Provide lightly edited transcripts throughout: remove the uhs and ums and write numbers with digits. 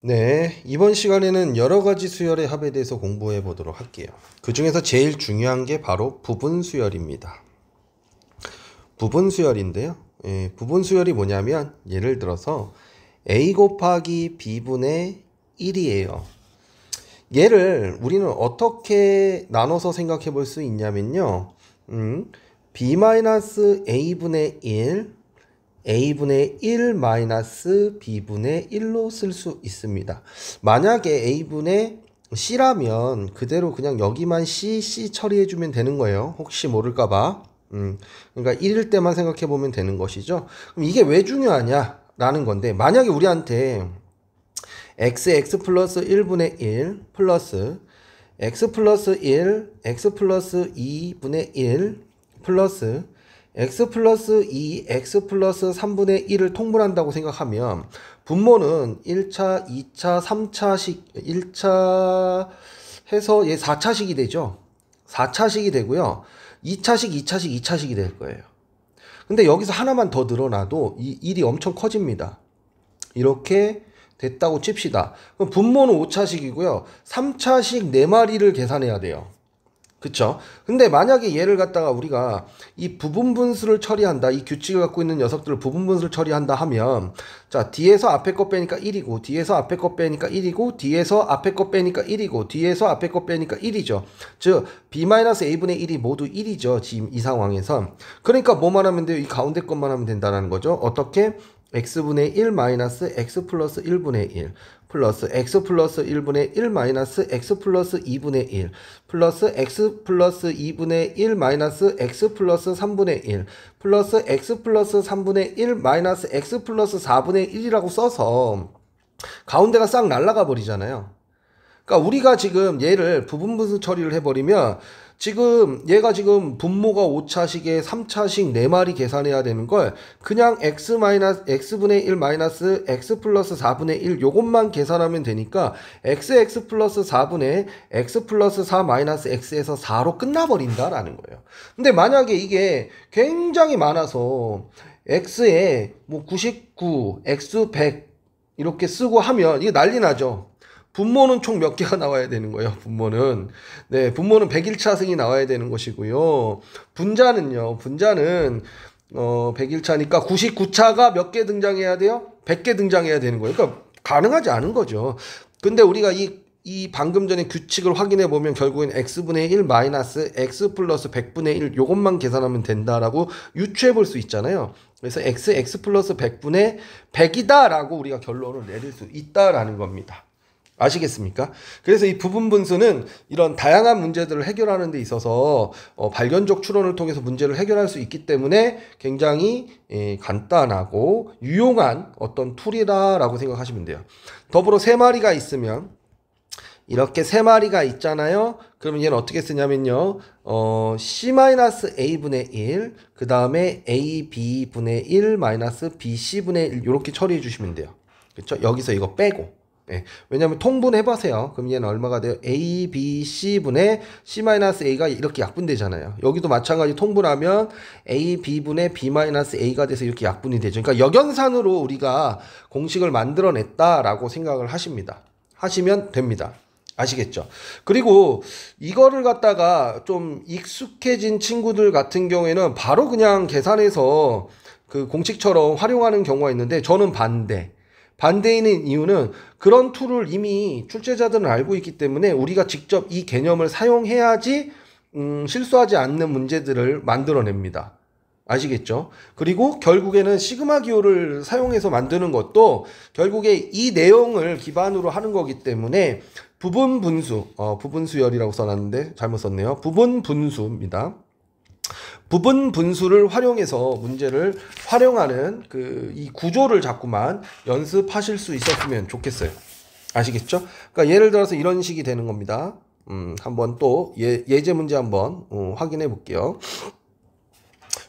네, 이번 시간에는 여러 가지 수열의 합에 대해서 공부해 보도록 할게요. 그 중에서 제일 중요한 게 바로 부분 수열입니다. 부분 수열인데요. 부분 수열이 뭐냐면 예를 들어서 a 곱하기 b분의 1이에요. 얘를 우리는 어떻게 나눠서 생각해 볼 수 있냐면요. b-a분의 1 a분의 1 마이너스 b분의 1로 쓸 수 있습니다. 만약에 a분의 c라면 그대로 그냥 여기만 c 처리해주면 되는 거예요. 혹시 모를까봐. 그러니까 1일 때만 생각해보면 되는 것이죠. 그럼 이게 왜 중요하냐? 라는 건데, 만약에 우리한테 x 플러스 1분의 1 플러스 x 플러스 1, x 플러스 2분의 1 플러스 x 플러스 2, x 플러스 3분의 1을 통분한다고 생각하면 분모는 1차, 2차, 3차식, 1차 해서 얘 4차식이 되죠. 4차식이 되고요. 2차식, 2차식, 2차식이 될 거예요. 근데 여기서 하나만 더 늘어나도 이 1이 엄청 커집니다. 이렇게 됐다고 칩시다. 그럼 분모는 5차식이고요. 3차식 4마리를 계산해야 돼요. 그쵸? 근데 만약에 얘를 갖다가 우리가 이 부분분수를 처리한다, 이 규칙을 갖고 있는 녀석들을 부분분수를 처리한다 하면, 자, 뒤에서 앞에 거 빼니까 1이고, 뒤에서 앞에 거 빼니까 1이고, 뒤에서 앞에 거 빼니까 1이고, 뒤에서 앞에 거 빼니까 1이죠. 즉, b-a분의 1이 모두 1이죠. 지금 이 상황에서. 그러니까 뭐만 하면 돼요? 이 가운데 것만 하면 된다는 거죠. 어떻게? x분의 1 마이너스 x 플러스 1분의 1 플러스 x 플러스 1분의 1 마이너스 x 플러스 2분의 1 플러스 x 플러스 2분의 1 마이너스 x 플러스 3분의 1 플러스 x 플러스 3분의 1 마이너스 x 플러스 4분의 1이라고 써서 가운데가 싹 날아가 버리잖아요. 그러니까 우리가 지금 얘를 부분분수 처리를 해버리면 지금 얘가 지금 분모가 5차식에 3차식 4마리 계산해야 되는 걸 그냥 x분의 1 마이너스 x 플러스 4분의 1 요것만 계산하면 되니까 x 플러스 4분의 x 플러스 4 마이너스 x에서 4로 끝나버린다라는 거예요. 근데 만약에 이게 굉장히 많아서 x에 뭐 99, x 100 이렇게 쓰고 하면 이게 난리 나죠. 분모는 총 몇 개가 나와야 되는 거예요, 분모는. 네, 분모는 101차승이 나와야 되는 것이고요. 분자는요, 분자는, 101차니까 99차가 몇 개 등장해야 돼요? 100개 등장해야 되는 거예요. 그러니까 가능하지 않은 거죠. 근데 우리가 이 방금 전에 규칙을 확인해 보면 결국엔 x분의 1 마이너스 x 플러스 100분의 1 요것만 계산하면 된다라고 유추해 볼 수 있잖아요. 그래서 x 플러스 100분의 100이다 라고 우리가 결론을 내릴 수 있다라는 겁니다. 아시겠습니까? 그래서 이 부분분수는 이런 다양한 문제들을 해결하는 데 있어서 발견적 추론을 통해서 문제를 해결할 수 있기 때문에 굉장히 간단하고 유용한 어떤 툴이다라고 생각하시면 돼요. 더불어 3마리가 있으면 이렇게 3마리가 있잖아요. 그러면 얘는 어떻게 쓰냐면요. c-a분의 1, 그 다음에 ab분의 1 마이너스 bc분의 1 이렇게 처리해 주시면 돼요. 그렇죠? 여기서 이거 빼고. 네. 왜냐면 통분해보세요. 그럼 얘는 얼마가 돼요? a, b, c분의 c-a가 이렇게 약분되잖아요. 여기도 마찬가지 통분하면 a, b분의 b-a가 돼서 이렇게 약분이 되죠. 그러니까 역연산으로 우리가 공식을 만들어냈다라고 생각을 하시면 됩니다. 아시겠죠? 그리고 이거를 갖다가 좀 익숙해진 친구들 같은 경우에는 바로 그냥 계산해서 그 공식처럼 활용하는 경우가 있는데 저는 반대인 이유는 그런 툴을 이미 출제자들은 알고 있기 때문에 우리가 직접 이 개념을 사용해야지 실수하지 않는 문제들을 만들어냅니다. 아시겠죠? 그리고 결국에는 시그마 기호를 사용해서 만드는 것도 결국에 이 내용을 기반으로 하는 거기 때문에 부분수열이라고 써놨는데 잘못 썼네요. 부분분수입니다. 부분 분수를 활용해서 문제를 활용하는 이 구조를 자꾸만 연습하실 수 있었으면 좋겠어요. 아시겠죠? 그러니까 예를 들어서 이런 식이 되는 겁니다. 한번 또 예제 문제 한번 확인해 볼게요.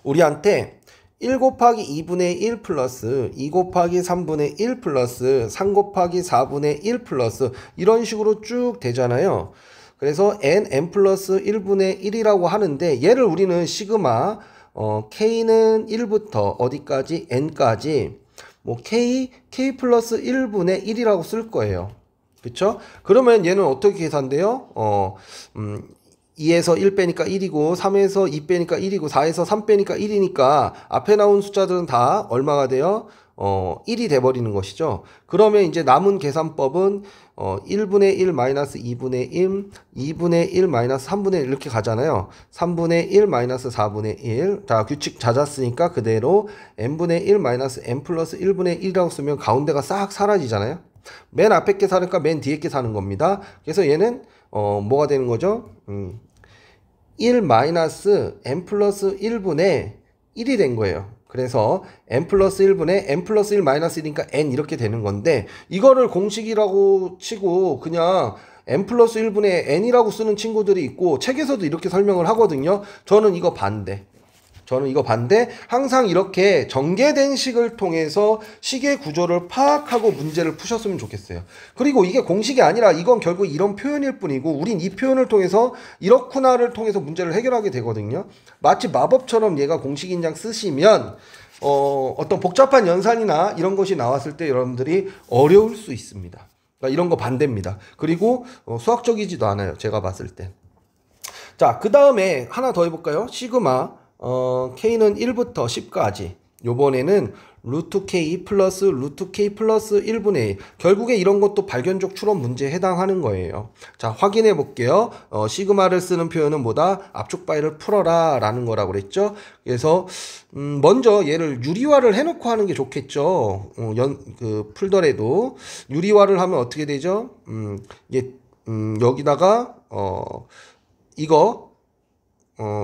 우리한테 1 곱하기 2분의 1 플러스 2 곱하기 3분의 1 플러스 3 곱하기 4분의 1 플러스 이런 식으로 쭉 되잖아요. 그래서 n 플러스 1분의 1이라고 하는데 얘를 우리는 시그마 k는 1부터 어디까지 n까지 뭐 k 플러스 1분의 1이라고 쓸 거예요. 그쵸? 그러면 얘는 어떻게 계산돼요? 2에서 1 빼니까 1이고 3에서 2 빼니까 1이고 4에서 3 빼니까 1이니까 앞에 나온 숫자들은 다 얼마가 돼요? 1이 돼버리는 것이죠. 그러면 이제 남은 계산법은 1분의 1 마이너스 2분의 1, 2분의 1 마이너스 3분의 1 이렇게 가잖아요. 3분의 1 마이너스 4분의 1. 자, 규칙 잦았으니까 그대로 n분의 1 마이너스 n 플러스 1분의 1이라고 쓰면 가운데가 싹 사라지잖아요. 맨 앞에 게 사니까 맨 뒤에 게 사는 겁니다. 그래서 얘는 뭐가 되는 거죠? 1 마이너스 n 플러스 1분의 1이 된 거예요. 그래서 n 플러스 1분의 n 플러스 1 마이너스 1이니까 n 이렇게 되는 건데 이거를 공식이라고 치고 그냥 n 플러스 1분의 n이라고 쓰는 친구들이 있고 책에서도 이렇게 설명을 하거든요. 저는 이거 반대. 항상 이렇게 전개된 식을 통해서 식의 구조를 파악하고 문제를 푸셨으면 좋겠어요. 그리고 이게 공식이 아니라 이건 결국 이런 표현일 뿐이고 우린 이 표현을 통해서 이렇구나를 통해서 문제를 해결하게 되거든요. 마치 마법처럼 얘가 공식인 양 쓰시면 어떤 복잡한 연산이나 이런 것이 나왔을 때 여러분들이 어려울 수 있습니다. 그러니까 이런 거 반대입니다. 그리고 수학적이지도 않아요. 제가 봤을 때. 자, 그 다음에 하나 더 해볼까요? 시그마 k는 1부터 10까지 요번에는 루트 k 플러스 1분의 1 결국에 이런 것도 발견적 추론 문제에 해당하는 거예요. 자, 확인해 볼게요. 시그마를 쓰는 표현은 뭐다? 압축 파일을 풀어라 라는 거라고 그랬죠. 그래서 먼저 얘를 유리화를 해놓고 하는 게 좋겠죠. 풀더라도 유리화를 하면 어떻게 되죠? 여기다가 이거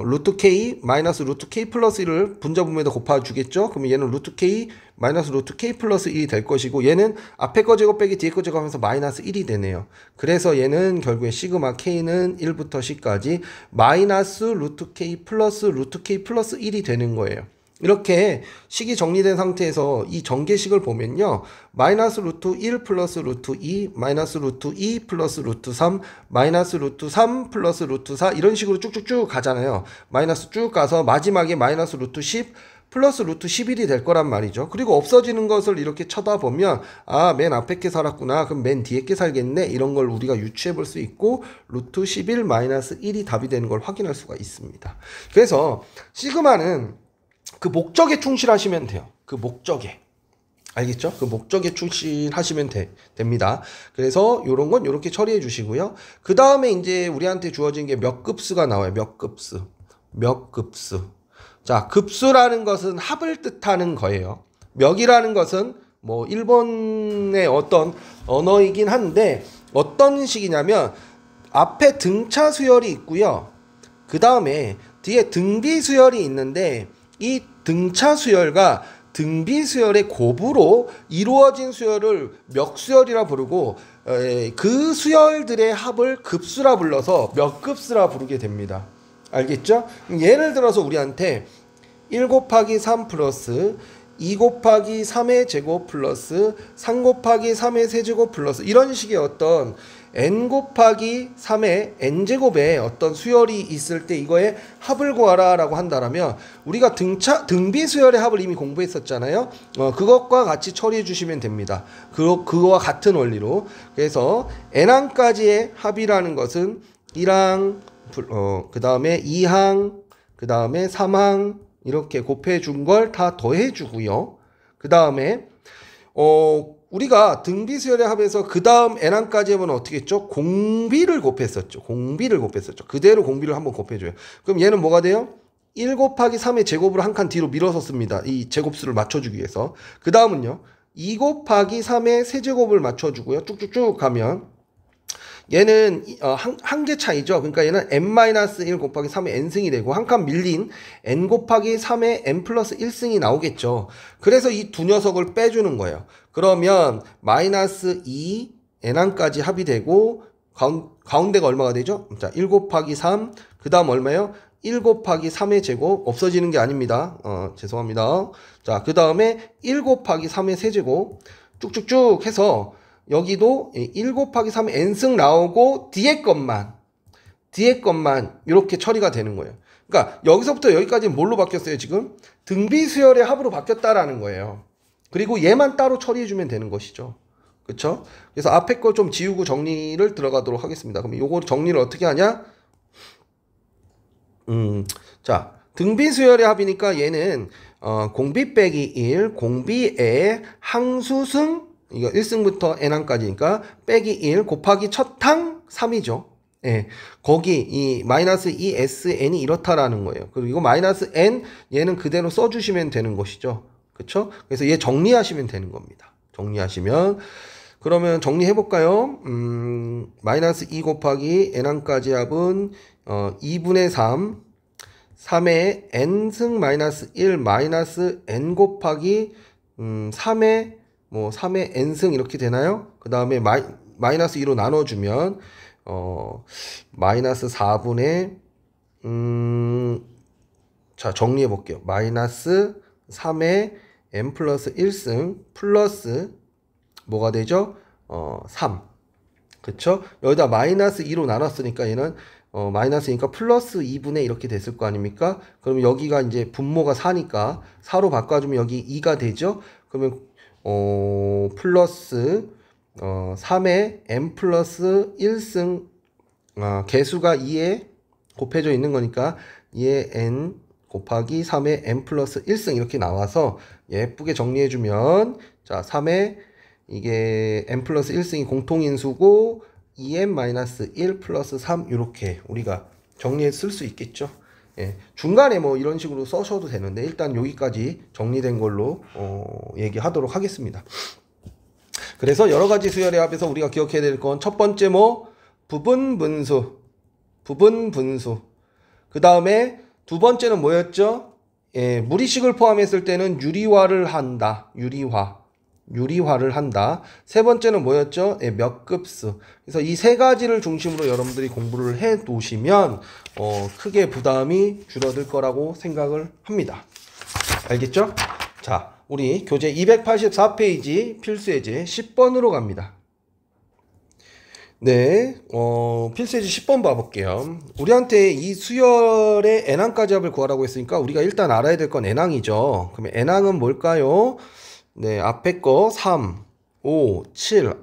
루트 k 마이너스 루트 k 플러스 1을 분자분모에다 곱해주겠죠. 그러면 얘는 루트 k 마이너스 루트 k 플러스 1이 될 것이고 얘는 앞에 거 제곱 빼기 뒤에 거 제곱하면서 마이너스 1이 되네요. 그래서 얘는 결국에 시그마 k는 1부터 10까지 마이너스 루트 k 플러스 1이 되는 거예요. 이렇게 식이 정리된 상태에서 이 전개식을 보면요. 마이너스 루트 1 플러스 루트 2 마이너스 루트 2 플러스 루트 3 마이너스 루트 3 플러스 루트 4 이런 식으로 쭉쭉쭉 가잖아요. 마이너스 쭉 가서 마지막에 마이너스 루트 10 플러스 루트 11이 될 거란 말이죠. 그리고 없어지는 것을 이렇게 쳐다보면 아, 맨 앞에 게 살았구나. 그럼 맨 뒤에 게 살겠네. 이런 걸 우리가 유추해 볼 수 있고 루트 11 마이너스 1이 답이 되는 걸 확인할 수가 있습니다. 그래서 시그마는 그 목적에 충실하시면 돼요. 그 목적에. 알겠죠? 그 목적에 충실하시면 됩니다. 그래서 요런 건 요렇게 처리해 주시고요. 그 다음에 이제 우리한테 주어진 게 몇 급수가 나와요. 몇 급수. 자, 급수라는 것은 합을 뜻하는 거예요. 몇이라는 것은 뭐 일본의 어떤 언어이긴 한데 어떤 식이냐면 앞에 등차 수열이 있고요. 그 다음에 뒤에 등비 수열이 있는데 이 등차 수열과 등비 수열의 곱으로 이루어진 수열을 멱수열이라 부르고 그 수열들의 합을 급수라 불러서 멱급수라 부르게 됩니다. 알겠죠? 예를 들어서 우리한테 1 곱하기 3 플러스 2 곱하기 3의 제곱 플러스 3 곱하기 3의 세제곱 플러스 이런 식의 어떤 n 곱하기 3의 n제곱에 어떤 수열이 있을 때 이거의 합을 구하라 라고 한다면 우리가 등비 수열의 합을 이미 공부했었잖아요. 그것과 같이 처리해 주시면 됩니다. 그거와 같은 원리로. 그래서 n항까지의 합이라는 것은 1항, 그 다음에 2항, 그 다음에 3항 이렇게 곱해 준 걸 다 더해 주고요. 그 다음에 우리가 등비수열의 합에서 그 다음 n항까지 하면 어떻게 했죠? 공비를 곱했었죠. 그대로 공비를 한번 곱해줘요. 그럼 얘는 뭐가 돼요? 1 곱하기 3의 제곱으로 한 칸 뒤로 밀어서 씁니다. 이 제곱수를 맞춰주기 위해서. 그 다음은요. 2 곱하기 3의 세제곱을 맞춰주고요. 쭉쭉쭉 가면 얘는 한 개 차이죠. 그러니까 얘는 n-1 곱하기 3의 n승이 되고 한 칸 밀린 n 곱하기 3의 n 플러스 1승이 나오겠죠. 그래서 이 두 녀석을 빼주는 거예요. 그러면 마이너스 2 n항까지 합이 되고 가운데가 얼마가 되죠? 자, 1 곱하기 3 그 다음 얼마예요? 1 곱하기 3의 제곱 없어지는 게 아닙니다. 죄송합니다. 자, 그 다음에 1 곱하기 3의 세제곱 쭉쭉쭉 해서 여기도 1 곱하기 3의 n승 나오고 뒤에 것만 이렇게 처리가 되는 거예요. 그러니까 여기서부터 여기까지는 뭘로 바뀌었어요? 지금 등비수열의 합으로 바뀌었다라는 거예요. 그리고 얘만 따로 처리해주면 되는 것이죠. 그쵸? 그래서 앞에 걸 좀 지우고 정리를 들어가도록 하겠습니다. 그럼 요거 정리를 어떻게 하냐? 자, 등비 수열의 합이니까 얘는 공비 빼기 1, 공비의 항수승, 이거 1승부터 n항까지니까 빼기 1 곱하기 첫항 3이죠. 예, 거기 이 마이너스 2sn이 이렇다라는 거예요. 그리고 마이너스 n 얘는 그대로 써주시면 되는 것이죠. 그쵸? 그래서 얘 정리하시면 되는 겁니다. 정리하시면 그러면 정리해 볼까요? 마이너스 2 곱하기 n항까지 합은 2분의 3 3의 n승 마이너스 1 마이너스 n 곱하기 3의 뭐 3의 n승 이렇게 되나요? 그 다음에 마이너스 2로 나눠주면 마이너스 4분의 자 정리해 볼게요. 마이너스 3의 n 플러스 1승 플러스 뭐가 되죠? 3 그쵸? 여기다 마이너스 2로 나눴으니까 얘는 마이너스니까 플러스 2분의 이렇게 됐을 거 아닙니까? 그러면 여기가 이제 분모가 4니까 4로 바꿔주면 여기 2가 되죠? 그러면 플러스 3의 n 플러스 1승 개수가 2에 곱해져 있는 거니까 2의 n 곱하기 3의 n 플러스 1승 이렇게 나와서 예쁘게 정리해주면 자 3의 이게 n 플러스 1승이 공통인수고 2n-1 플러스 3 이렇게 우리가 정리해 쓸 수 있겠죠. 예, 중간에 뭐 이런 식으로 써셔도 되는데 일단 여기까지 정리된 걸로 얘기하도록 하겠습니다. 그래서 여러가지 수열의 합에서 우리가 기억해야 될 건 첫 번째 뭐 부분 분수 그 다음에 두 번째는 뭐였죠? 예, 무리식을 포함했을 때는 유리화를 한다. 유리화를 한다. 세 번째는 뭐였죠? 예, 몇 급수. 그래서 이 세 가지를 중심으로 여러분들이 공부를 해 놓으시면 크게 부담이 줄어들 거라고 생각을 합니다. 알겠죠? 자, 우리 교재 284페이지 필수예제 10번으로 갑니다. 네, 필수예제 10번 봐볼게요. 우리한테 이 수열의 n항까지 합을 구하라고 했으니까 우리가 일단 알아야 될 건 n항이죠. 그러면 n항은 뭘까요? 네, 앞에 거 3, 5, 7.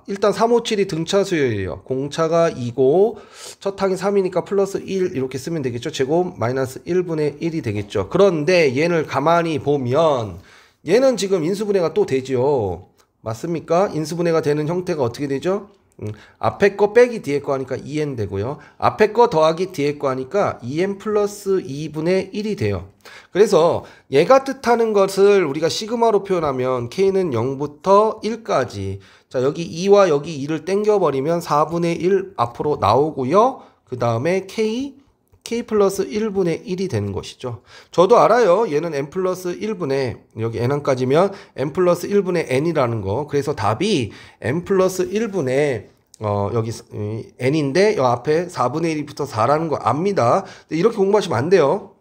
일단 3, 5, 7이 등차 수열이에요. 공차가 2고 첫 항이 3이니까 플러스 1 이렇게 쓰면 되겠죠. 제곱 마이너스 1분의 1이 되겠죠. 그런데 얘를 가만히 보면 얘는 지금 인수분해가 또 되죠. 맞습니까? 인수분해가 되는 형태가 어떻게 되죠? 앞에 거 빼기 뒤에 거 하니까 2n 되고요. 앞에 거 더하기 뒤에 거 하니까 2n 플러스 2분의 1이 돼요. 그래서 얘가 뜻하는 것을 우리가 시그마로 표현하면 k는 0부터 1까지. 자, 여기 2와 여기 2를 땡겨버리면 4분의 1 앞으로 나오고요. 그 다음에 k 플러스 1분의 1이 되는 것이죠. 저도 알아요. 얘는 n 플러스 1분의 여기 n항까지면 n 플러스 1분의 n이라는 거. 그래서 답이 n 플러스 1분의 여기 n인데 여 앞에 4분의 1부터 4라는 거 압니다. 이렇게 공부하시면 안 돼요.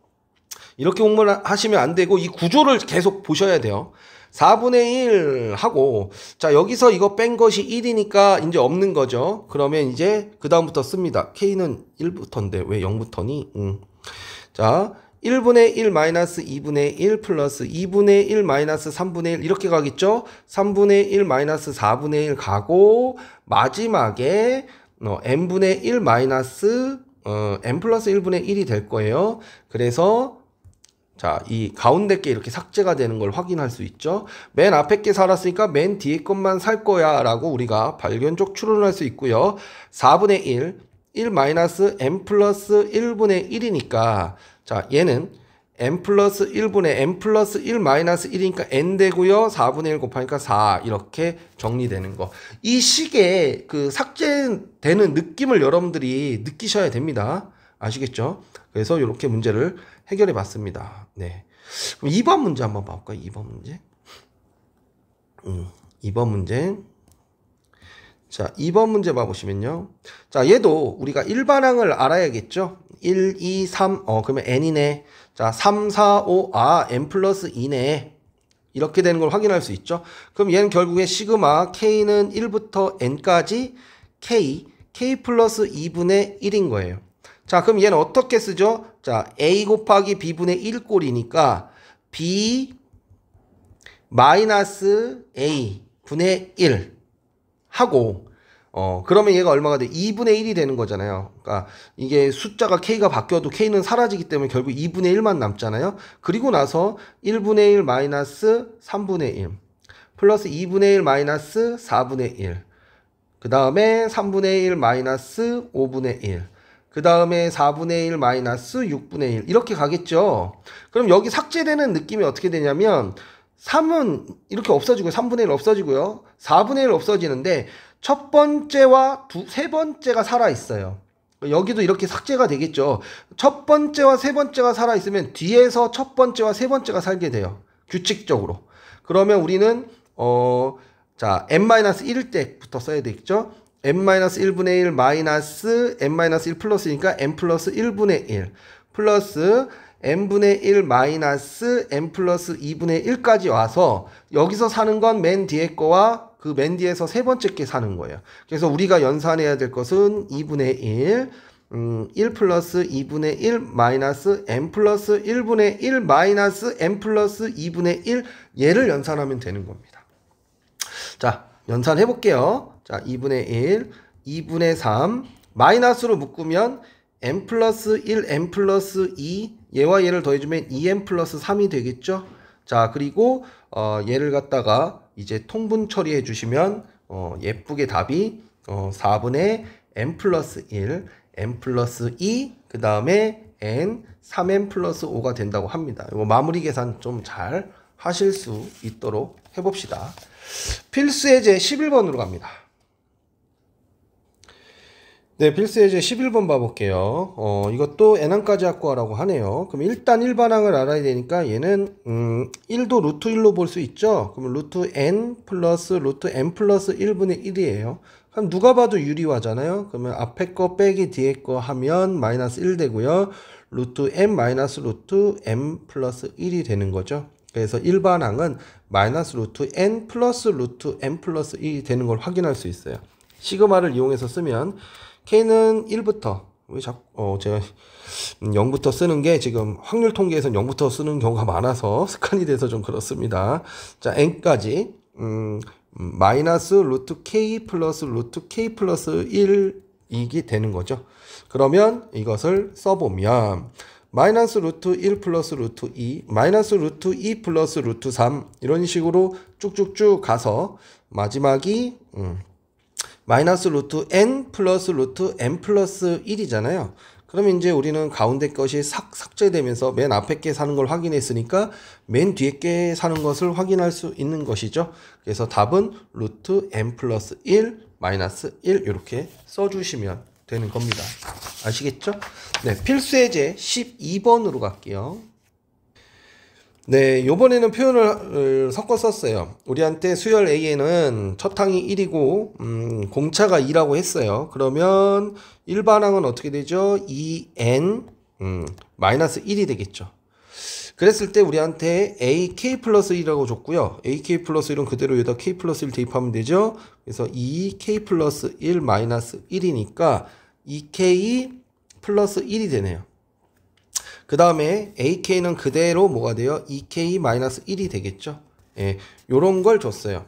이렇게 공부를 하시면 안 되고 이 구조를 계속 보셔야 돼요. 4분의 1 하고 자 여기서 이거 뺀 것이 1이니까 이제 없는 거죠. 그러면 이제 그 다음부터 씁니다. k는 1부터인데 왜 0부터니? 자 1분의 1 마이너스 2분의 1 플러스 2분의 1 마이너스 3분의 1 이렇게 가겠죠. 3분의 1 마이너스 4분의 1 가고 마지막에 n분의 1 마이너스 n 플러스 1분의 1이 될 거예요. 그래서 자, 이 가운데 게 이렇게 삭제가 되는 걸 확인할 수 있죠. 맨 앞에 게 살았으니까 맨 뒤에 것만 살 거야 라고 우리가 발견적 추론할 수 있고요. 4분의 1 마이너스 n 플러스 1분의 1이니까 자 얘는 n 플러스 1분의 n 플러스 1 마이너스 1이니까 n 되고요. 4분의 1 곱하니까 4 이렇게 정리되는 거. 이 식의 그 삭제되는 느낌을 여러분들이 느끼셔야 됩니다. 아시겠죠? 그래서 이렇게 문제를 해결해 봤습니다. 네. 그럼 2번 문제 한번 봐볼까요? 2번 문제. 2번 문제. 자, 2번 문제 봐보시면요. 자, 얘도 우리가 일반항을 알아야겠죠? 1, 2, 3, 그러면 n이네. 자, 3, 4, 5, n 플러스 2네. 이렇게 되는 걸 확인할 수 있죠? 그럼 얘는 결국에 시그마 k는 1부터 n까지 k 플러스 2분의 1인 거예요. 자, 그럼 얘는 어떻게 쓰죠? 자, a 곱하기 b분의 1꼴이니까 b 마이너스 a 분의 1 하고 그러면 얘가 얼마가 돼? 2분의 1이 되는 거잖아요. 그러니까 이게 숫자가 k가 바뀌어도 k는 사라지기 때문에 결국 2분의 1만 남잖아요. 그리고 나서 1분의 1 마이너스 3분의 1 플러스 2분의 1 마이너스 4분의 1 그 다음에 3분의 1 마이너스 5분의 1 그 다음에 4분의 1 마이너스 6분의 1 이렇게 가겠죠. 그럼 여기 삭제되는 느낌이 어떻게 되냐면 3은 이렇게 없어지고요. 3분의 1 없어지고요. 4분의 1 없어지는데 첫 번째와 세 번째가 살아있어요. 여기도 이렇게 삭제가 되겠죠. 첫 번째와 세 번째가 살아있으면 뒤에서 첫 번째와 세 번째가 살게 돼요. 규칙적으로. 그러면 우리는 자 n-1일 때부터 써야 되겠죠. n-1분의 1 마이너스 n-1 플러스니까 n 플러스 1분의 1 플러스 n분의 1 마이너스 n 플러스 2분의 1까지 와서 여기서 사는 건 맨 뒤에 거와 그 맨 뒤에서 세 번째 게 사는 거예요. 그래서 우리가 연산해야 될 것은 2분의 1 1 플러스 2분의 1 마이너스 n 플러스 1분의 1 마이너스 n 플러스 2분의 1 얘를 연산하면 되는 겁니다. 자, 연산해 볼게요. 자, 2분의 1, 2분의 3 마이너스로 묶으면 n 플러스 1, n 플러스 2 얘와 얘를 더해주면 2n 플러스 3이 되겠죠. 자, 그리고 얘를 갖다가 이제 통분 처리해 주시면 예쁘게 답이 4분의 n 플러스 1, n 플러스 2, 그 다음에 n, 3n 플러스 5가 된다고 합니다. 이거 마무리 계산 좀 잘 하실 수 있도록 해봅시다. 필수예제 11번으로 갑니다. 네, 필수예제 11번 봐볼게요. 이것도 n항까지 확보하라고 하네요. 그럼 일단 일반항을 알아야 되니까 얘는 1도 루트 1로 볼 수 있죠. 그럼 루트 n 플러스 루트 n 플러스 1분의 1이에요. 그럼 누가 봐도 유리화잖아요. 그러면 앞에 거 빼기 뒤에 거 하면 마이너스 1 되고요. 루트 n 마이너스 루트 n 플러스 1이 되는 거죠. 그래서 일반항은 마이너스 루트 n 플러스 루트 n 플러스 1이 되는 걸 확인할 수 있어요. 시그마를 이용해서 쓰면 K는 1부터 왜 자꾸 제가 0부터 쓰는 게 지금 확률 통계에서 0부터 쓰는 경우가 많아서 습관이 돼서 좀 그렇습니다. 자, n까지 마이너스 루트 K 플러스 루트 K 플러스 1이기 되는 거죠. 그러면 이것을 써보면 마이너스 루트 1 플러스 루트 2 마이너스 루트 2 플러스 루트 3 이런 식으로 쭉쭉쭉 가서 마지막이 마이너스 루트 n 플러스 루트 n 플러스 1이잖아요. 그러면 이제 우리는 가운데 것이 삭제되면서 맨 앞에 게 사는 걸 확인했으니까 맨 뒤에 게 사는 것을 확인할 수 있는 것이죠. 그래서 답은 루트 n 플러스 1 마이너스 1 이렇게 써주시면 되는 겁니다. 아시겠죠? 네, 필수예제 12번으로 갈게요. 네, 요번에는 표현을 섞어 썼어요. 우리한테 수열 A에는 첫 항이 1이고 공차가 2라고 했어요. 그러면 일반항은 어떻게 되죠? 2n 마이너스 1이 되겠죠. 그랬을 때 우리한테 AK 플러스 1이라고 줬고요. AK 플러스 1은 그대로 여기다 K 플러스 1 대입하면 되죠. 그래서 2K 플러스 1 마이너스 1이니까 2K 플러스 1이 되네요. 그 다음에 AK는 그대로 뭐가 돼요? 2K-1이 되겠죠? 예, 요런 걸 줬어요.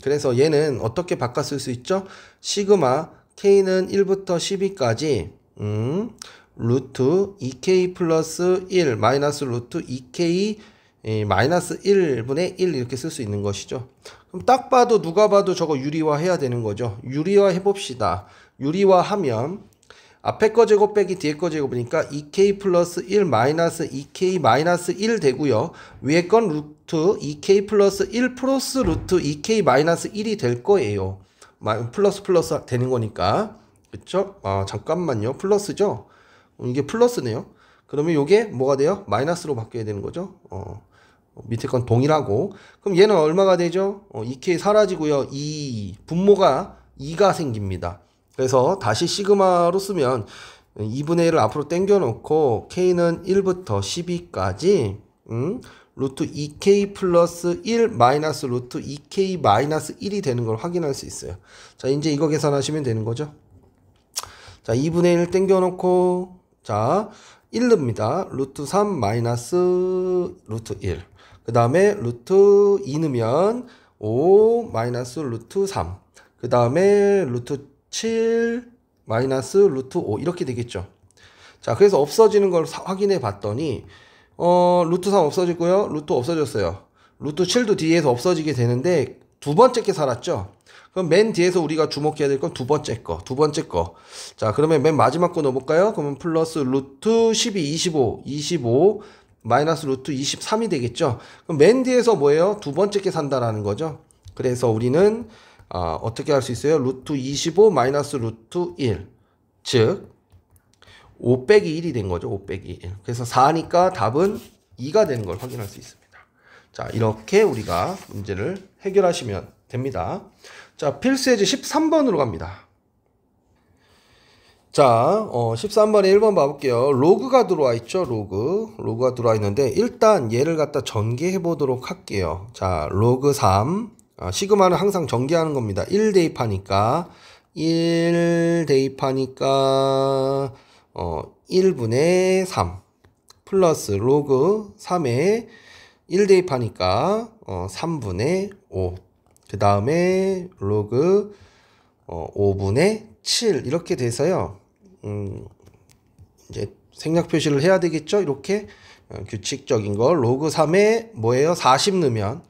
그래서 얘는 어떻게 바꿔 쓸 수 있죠? 시그마 K는 1부터 12까지 루트 2K 플러스 1 마이너스 루트 2K 마이너스 1분의 1 이렇게 쓸 수 있는 것이죠. 그럼 딱 봐도 누가 봐도 저거 유리화 해야 되는 거죠. 유리화 해봅시다. 유리화 하면 앞에 거 제곱 빼기 뒤에 거 제곱이니까 2k 플러스 1 마이너스 2k 마이너스 1 되고요. 위에 건 루트 2k 플러스 1 플러스 루트 2k 마이너스 1이 될 거예요. 플러스 되는 거니까. 그쵸? 아, 잠깐만요. 플러스죠? 이게 플러스네요. 그러면 이게 뭐가 돼요? 마이너스로 바뀌어야 되는 거죠. 밑에 건 동일하고. 그럼 얘는 얼마가 되죠? 2k 사라지고요. 분모가 2가 생깁니다. 그래서 다시 시그마로 쓰면 2분의 1을 앞으로 당겨 놓고 K는 1부터 12까지 루트 2K 플러스 1 마이너스 루트 2K 마이너스 1이 되는 걸 확인할 수 있어요. 자, 이제 이거 계산하시면 되는 거죠. 자, 2분의 1 당겨 놓고 자, 1릅니다. 루트 3 마이너스 루트 1. 그 다음에 루트 2 넣으면 5 마이너스 루트 3. 그 다음에 루트 7 마이너스 루트 5 이렇게 되겠죠. 자, 그래서 없어지는 걸 확인해 봤더니 루트 3 없어지고요. 루트 없어졌어요. 루트 7도 뒤에서 없어지게 되는데 두 번째 게 살았죠. 그럼 맨 뒤에서 우리가 주목해야 될 건 두 번째 거. 자, 그러면 맨 마지막 거 넣어볼까요? 그러면 플러스 루트 12, 25 마이너스 루트 23이 되겠죠. 그럼 맨 뒤에서 뭐예요? 두 번째 게 산다라는 거죠. 그래서 우리는 어떻게 할 수 있어요? 루트 25 마이너스 루트 1. 즉 5 빼기 1이 된 거죠. 5 빼기 1. 그래서 4니까 답은 2가 되는 걸 확인할 수 있습니다. 자, 이렇게 우리가 문제를 해결하시면 됩니다. 자, 필수예제 13번으로 갑니다. 자, 13번에 1번 봐볼게요. 로그가 들어와 있죠. 로그가 들어와 있는데 일단 얘를 갖다 전개해 보도록 할게요. 자, 로그 3. 시그마는 항상 전개하는 겁니다. 1 대입하니까 1분의 3 플러스 로그 3에 1 대입하니까 3분의 5. 그 다음에 로그 5분의 7 이렇게 돼서요. 이제 생략 표시를 해야 되겠죠. 이렇게 규칙적인 거 로그 3에 뭐예요? 40 넣으면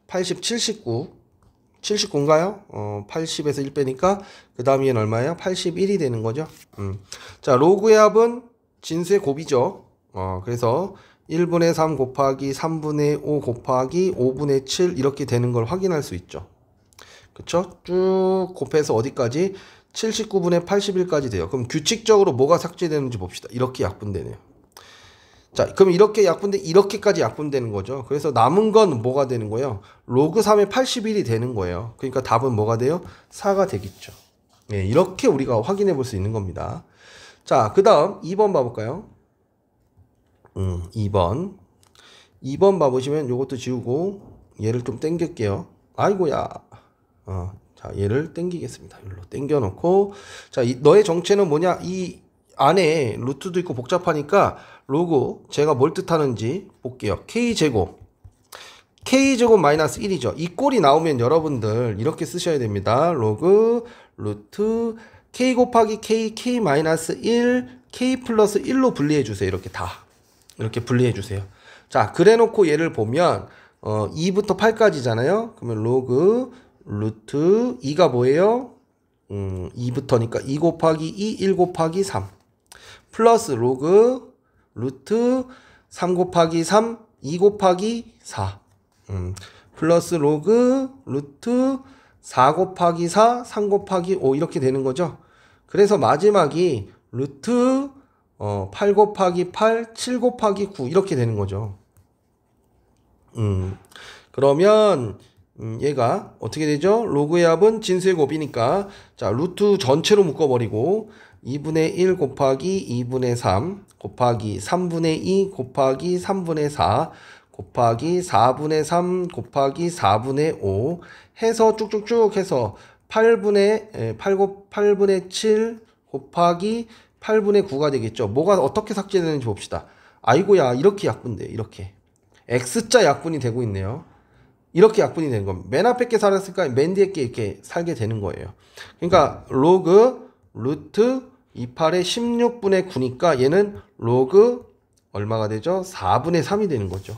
80 79인가요? 80에서 1 빼니까 그 다음 얘는 얼마예요? 81이 되는 거죠. 자, 로그의 합은 진수의 곱이죠. 그래서 1분의 3 곱하기 3분의 5 곱하기 5분의 7 이렇게 되는 걸 확인할 수 있죠. 그쵸? 쭉 곱해서 어디까지? 79분의 81까지 돼요. 그럼 규칙적으로 뭐가 삭제되는지 봅시다. 이렇게 약분되네요. 자, 그럼 이렇게 이렇게까지 약분되는 거죠. 그래서 남은 건 뭐가 되는 거예요? 로그 3의 81이 되는 거예요. 그러니까 답은 뭐가 돼요? 4가 되겠죠. 네, 이렇게 우리가 확인해 볼 수 있는 겁니다. 자, 그 다음 2번 봐볼까요? 2번 봐보시면 요것도 지우고 얘를 좀 땡길게요. 아이고야. 자, 얘를 땡기겠습니다. 여기로 땡겨놓고, 자, 너의 정체는 뭐냐? 이 안에 루트도 있고 복잡하니까 로그 제가 뭘 뜻하는지 볼게요. k제곱 마이너스 1이죠. 이 꼴이 나오면 여러분들 이렇게 쓰셔야 됩니다. 로그 루트 k 곱하기 k 마이너스 1 k 플러스 1로 분리해 주세요. 이렇게 분리해 주세요. 자, 그래 놓고 얘를 보면 2부터 8까지잖아요. 그러면 로그 루트 2가 뭐예요? 2부터니까 2 곱하기 2 1 곱하기 3 플러스 로그 루트 3 곱하기 3 2 곱하기 4 플러스 로그 루트 4 곱하기 4 3 곱하기 5 이렇게 되는 거죠. 그래서 마지막이 루트 8 곱하기 8 7 곱하기 9 이렇게 되는 거죠. 그러면 얘가 어떻게 되죠? 로그의 합은 진수의 곱이니까 자, 루트 전체로 묶어버리고 2분의 1 곱하기 2분의 3 곱하기 3분의 2 곱하기 3분의 4 곱하기 4분의 3 곱하기 4분의 5 해서 쭉쭉쭉 해서 8분의 7 곱하기 8분의 9가 되겠죠. 뭐가 어떻게 삭제되는지 봅시다. 아이고야, 이렇게 약분돼요. 이렇게 X자 약분이 되고 있네요. 이렇게 약분이 되는 겁니다. 맨 앞에 게 살았으니까 맨 뒤에 게 이렇게 살게 되는 거예요. 그러니까 로그 루트 28의 16분의 9니까 얘는 로그 얼마가 되죠? 4분의 3이 되는 거죠.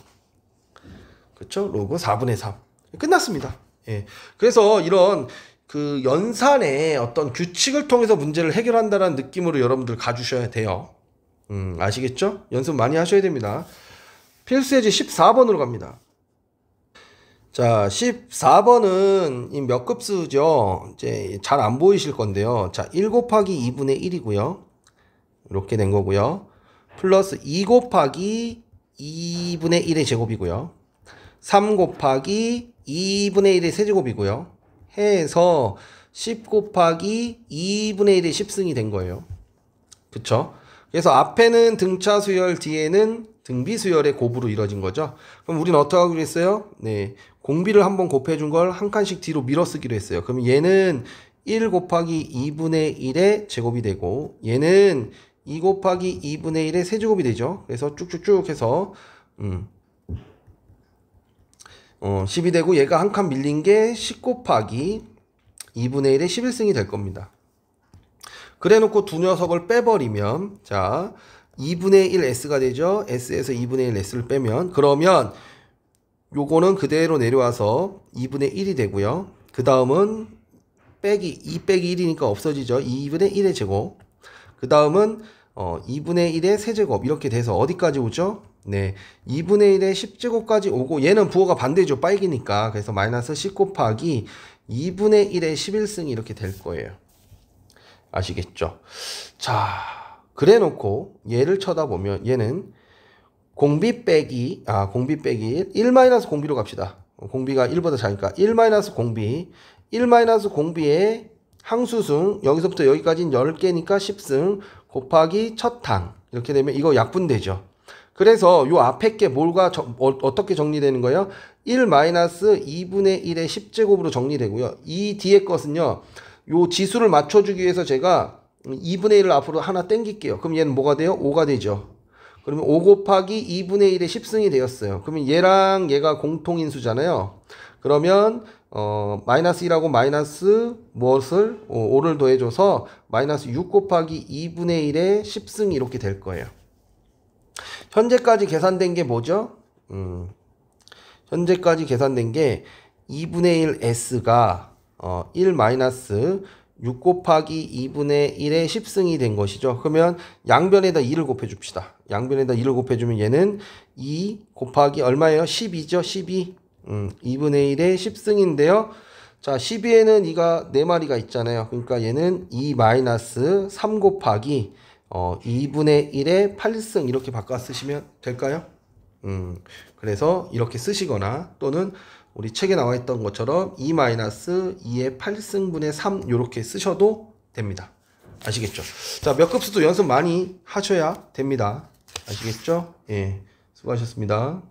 그렇죠? 로그 4분의 3. 끝났습니다. 예. 그래서 이런 그 연산의 어떤 규칙을 통해서 문제를 해결한다는 느낌으로 여러분들 가주셔야 돼요. 아시겠죠? 연습 많이 하셔야 됩니다. 필수예제 14번으로 갑니다. 자, 14번은 이 몇 급수죠? 이제 잘 안 보이실 건데요. 자, 1 곱하기 2분의 1이고요. 이렇게 된 거고요. 플러스 2 곱하기 2분의 1의 제곱이고요. 3 곱하기 2분의 1의 세제곱이고요. 해서 10 곱하기 2분의 1의 10승이 된 거예요. 그쵸? 그래서 앞에는 등차 수열, 뒤에는 등비 수열의 곱으로 이루어진 거죠. 그럼 우리는 어떻게 하기로 했어요? 네, 공비를 한번 곱해준 걸 한 칸씩 뒤로 밀어 쓰기로 했어요. 그럼 얘는 1 곱하기 2분의 1의 제곱이 되고 얘는 2 곱하기 2분의 1의 세제곱이 되죠. 그래서 쭉쭉쭉 해서 10이 되고 얘가 한 칸 밀린 게 10 곱하기 2분의 1의 11승이 될 겁니다. 그래 놓고 두 녀석을 빼버리면 자 2분의 1 S가 되죠. S에서 2분의 1 S를 빼면 그러면 요거는 그대로 내려와서 2분의 1이 되고요. 그 다음은 빼기 2 빼기 1이니까 없어지죠. 2분의 1의 제곱. 그 다음은 2분의 1의 세제곱 이렇게 돼서 어디까지 오죠? 네, 2분의 1의 10제곱까지 오고 얘는 부호가 반대죠. 빨기니까. 그래서 마이너스 10 곱하기 2분의 1의 11승이 이렇게 될 거예요. 아시겠죠? 자, 그래 놓고 얘를 쳐다보면 얘는 공비 빼기 1 마이너스 공비로 갑시다. 공비가 1보다 작으니까 1 마이너스 공비 1 마이너스 공비의 항수승 여기서부터 여기까지는 10개니까 10승 곱하기 첫 항 이렇게 되면 이거 약분되죠. 그래서 요 앞에 게 뭘과 어떻게 정리되는 거예요? 1 마이너스 2분의 1의 10제곱으로 정리되고요. 이 뒤에 것은요. 요 지수를 맞춰주기 위해서 제가 2분의 1을 앞으로 하나 땡길게요. 그럼 얘는 뭐가 돼요? 5가 되죠. 그러면 5 곱하기 2분의 1의 10승이 되었어요. 그러면 얘랑 얘가 공통인수잖아요. 그러면 마이너스 1하고 마이너스 무엇을 5를 더해줘서 마이너스 6 곱하기 2분의 1의 10승이 이렇게 될 거예요. 현재까지 계산된 게 뭐죠? 현재까지 계산된 게 2분의 1 S가 1 마이너스 6 곱하기 2분의 1의 10승이 된 것이죠. 그러면 양변에다 2를 곱해줍시다. 양변에다 2를 곱해주면 얘는 2 곱하기 얼마예요? 12죠. 12. 2분의 1의 10승인데요. 자, 12에는 2가 4마리가 있잖아요. 그러니까 얘는 2 마이너스 3 곱하기 2분의 1의 8승 이렇게 바꿔 쓰시면 될까요? 그래서 이렇게 쓰시거나 또는 우리 책에 나와 있던 것처럼 2 마이너스 2의 8승분의 3 이렇게 쓰셔도 됩니다. 아시겠죠? 자, 몇 급수도 연습 많이 하셔야 됩니다. 아시겠죠? 예, 수고하셨습니다.